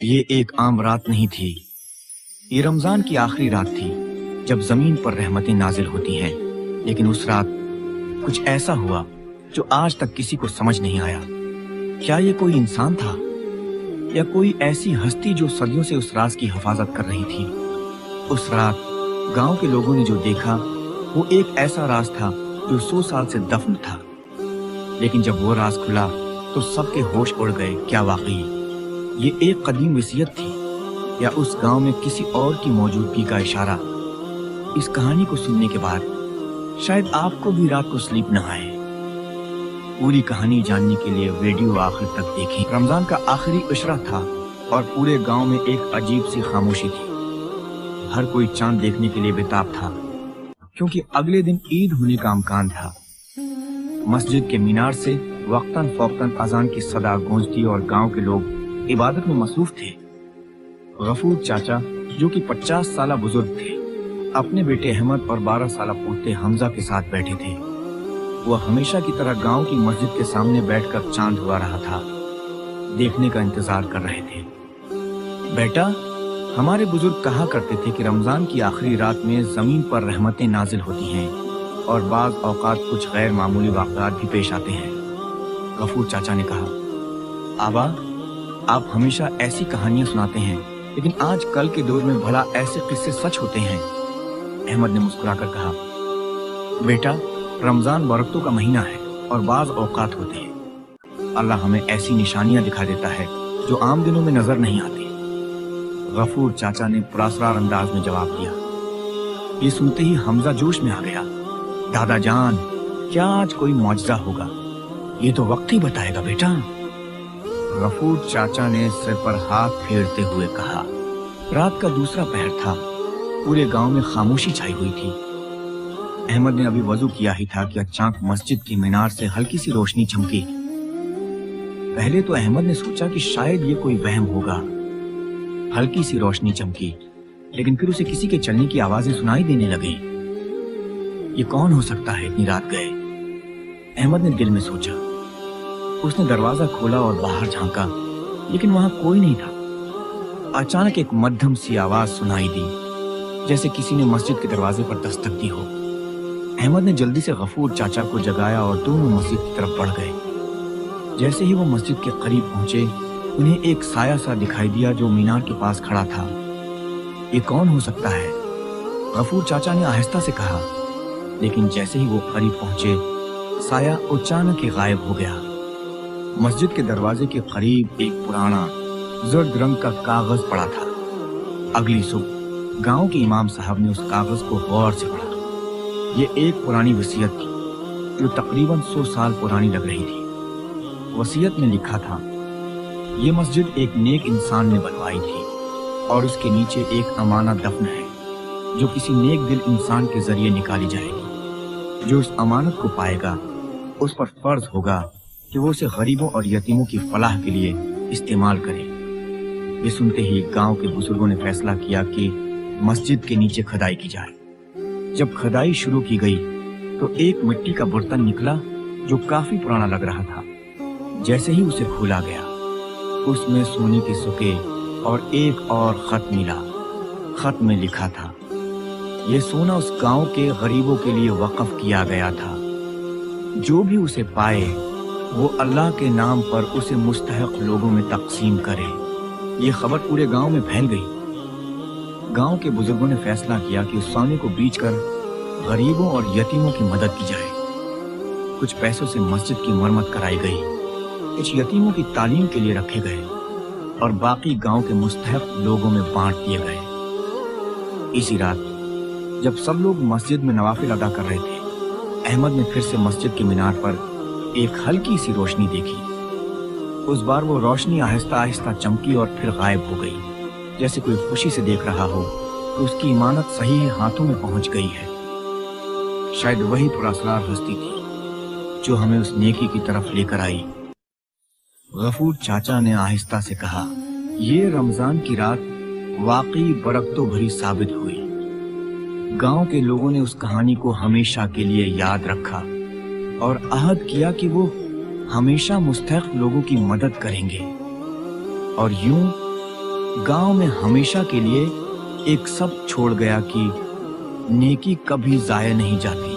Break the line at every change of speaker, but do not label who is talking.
ये एक आम रात नहीं थी। ये रमजान की आखिरी रात थी जब जमीन पर रहमतें नाजिल होती हैं। लेकिन उस रात कुछ ऐसा हुआ जो आज तक किसी को समझ नहीं आया। क्या ये कोई इंसान था या कोई ऐसी हस्ती जो सदियों से उस राज की हिफाजत कर रही थी? उस रात गांव के लोगों ने जो देखा वो एक ऐसा राज था जो 100 साल से दफन था। लेकिन जब वो राज खुला तो सबके होश उड़ गए। क्या वाकई ये एक कदीम वसीयत थी या उस गांव में किसी और की मौजूदगी का इशारा? इस कहानी को सुनने के बाद शायद आपको भी रात को स्लीप न आए। पूरी कहानी जानने के लिए वीडियो आखिर तक देखें। रमजान का आखिरी इशरा था और पूरे गांव में एक अजीब सी खामोशी थी। हर कोई चांद देखने के लिए बेताब था क्योंकि अगले दिन ईद होने का इम्कान था। मस्जिद के मीनार से वक्तन फौक्तन अजान की सदा गूंजती और गांव के लोग इबादत में मसरूफ थे। गफूर चाचा जो कि 50 साल बुजुर्ग थे, अपने बेटे अहमद और 12 साल पोते हमजा के साथ बैठे थे। वह हमेशा की तरह गांव की मस्जिद के सामने बैठकर चांद हुआ रहा था, देखने का इंतजार कर रहे थे। बेटा, हमारे बुजुर्ग कहा करते थे कि रमजान की आखिरी रात में जमीन पर रहमतें नाजिल होती हैं और बाज औकात कुछ गैर मामूली वाक़यात भी पेश आते हैं। गफूर चाचा ने कहा, आबा, आप हमेशा ऐसी कहानियां सुनाते हैं, लेकिन आज कल के दौर में भला ऐसे किस्से सच होते हैं? अहमद ने मुस्कुराकर कहा, बेटा, रमजान बरकतों का महीना है और बाज औकात होते हैं। अल्लाह हमें ऐसी निशानियां दिखा देता है जो आम दिनों में नजर नहीं आती। गफूर चाचा ने पुरस्कार अंदाज में जवाब दिया। ये सुनते ही हमजा जोश में आ गया। दादा जान, क्या आज कोई मौजज़ा होगा? ये तो वक्त ही बताएगा बेटा। गफूर चाचा ने सिर पर हाथ फेरते हुए कहा। रात का दूसरा पहर था। पूरे गांव में खामोशी छाई हुई थी। अहमद ने अभी वजू किया ही था कि अचानक मस्जिद के मीनार से हल्की सी रोशनी चमकी। पहले तो अहमद ने सोचा कि शायद ये कोई वहम होगा। हल्की सी रोशनी चमकी, लेकिन फिर उसे किसी के चलने की आवाजें सुनाई देने लगी। ये कौन हो सकता है इतनी रात गए? अहमद ने दिल में सोचा। उसने दरवाजा खोला और बाहर झांका, लेकिन वहां कोई नहीं था। अचानक एक मध्यम सी आवाज सुनाई दी, जैसे किसी ने मस्जिद के दरवाजे पर दस्तक दी हो। अहमद ने जल्दी से गफूर चाचा को जगाया और दोनों मस्जिद की तरफ बढ़ गए। जैसे ही वो मस्जिद के करीब पहुंचे, उन्हें एक साया सा दिखाई दिया जो मीनार के पास खड़ा था। ये कौन हो सकता है? गफूर चाचा ने आहिस्ता से कहा, लेकिन जैसे ही वो करीब पहुंचे, साया अचानक ही गायब हो गया। मस्जिद के दरवाजे के करीब एक पुराना जर्द रंग का कागज पड़ा था। अगली सुबह गांव के इमाम साहब ने उस कागज को गौर से पढ़ा। ये एक पुरानी वसीयत थी जो तकरीबन 100 साल पुरानी लग रही थी। वसीयत में लिखा था, ये मस्जिद एक नेक इंसान ने बनवाई थी और उसके नीचे एक अमानत दफन है जो किसी नेक दिल इंसान के जरिए निकाली जाएगी। जो उस अमानत को पाएगा उस पर फर्ज होगा कि वो उसे गरीबों और यतीमों की फलाह के लिए इस्तेमाल करे। ये सुनते ही गांव के बुजुर्गों ने फैसला किया कि मस्जिद के नीचे खुदाई की जाए। जब खुदाई शुरू की गई तो एक मिट्टी का बर्तन निकला जो काफी पुराना लग रहा था। जैसे ही उसे खोला गया, उसमें सोने के सिक्के और एक और खत मिला। खत में लिखा था, ये सोना उस गांव के गरीबों के लिए वक्फ किया गया था। जो भी उसे पाए वो अल्लाह के नाम पर उसे मुस्तहक लोगों में तकसीम करे। ये खबर पूरे गांव में फैल गई। गांव के बुजुर्गों ने फैसला किया कि उस सोने को बेचकर गरीबों और यतीमों की मदद की जाए। कुछ पैसों से मस्जिद की मरम्मत कराई गई, कुछ यतीमों की तालीम के लिए रखे गए और बाकी गांव के मुस्तहक लोगों में बांट दिए गए। इसी रात जब सब लोग मस्जिद में नवाफिल अदा कर रहे थे, अहमद ने फिर से मस्जिद के मीनार पर एक हल्की सी रोशनी देखी। उस बार वो रोशनी आहिस्ता आहिस्ता चमकी और फिर गायब हो गई। जैसे कोई खुशी से देख रहा हो तो उसकी इमानत सही हाथों में पहुंच गई है। शायद वही पुरस्कार हस्ती थी जो हमें उस नेकी की तरफ लेकर आई। गफूर चाचा ने आहिस्ता से कहा, ये रमजान की रात वाकई बरकतों भरी साबित हुई। गांव के लोगों ने उस कहानी को हमेशा के लिए याद रखा और अहद किया कि वो हमेशा मुस्तहक लोगों की मदद करेंगे। और यूं गांव में हमेशा के लिए एक सब छोड़ गया कि नेकी कभी जाया नहीं जाती।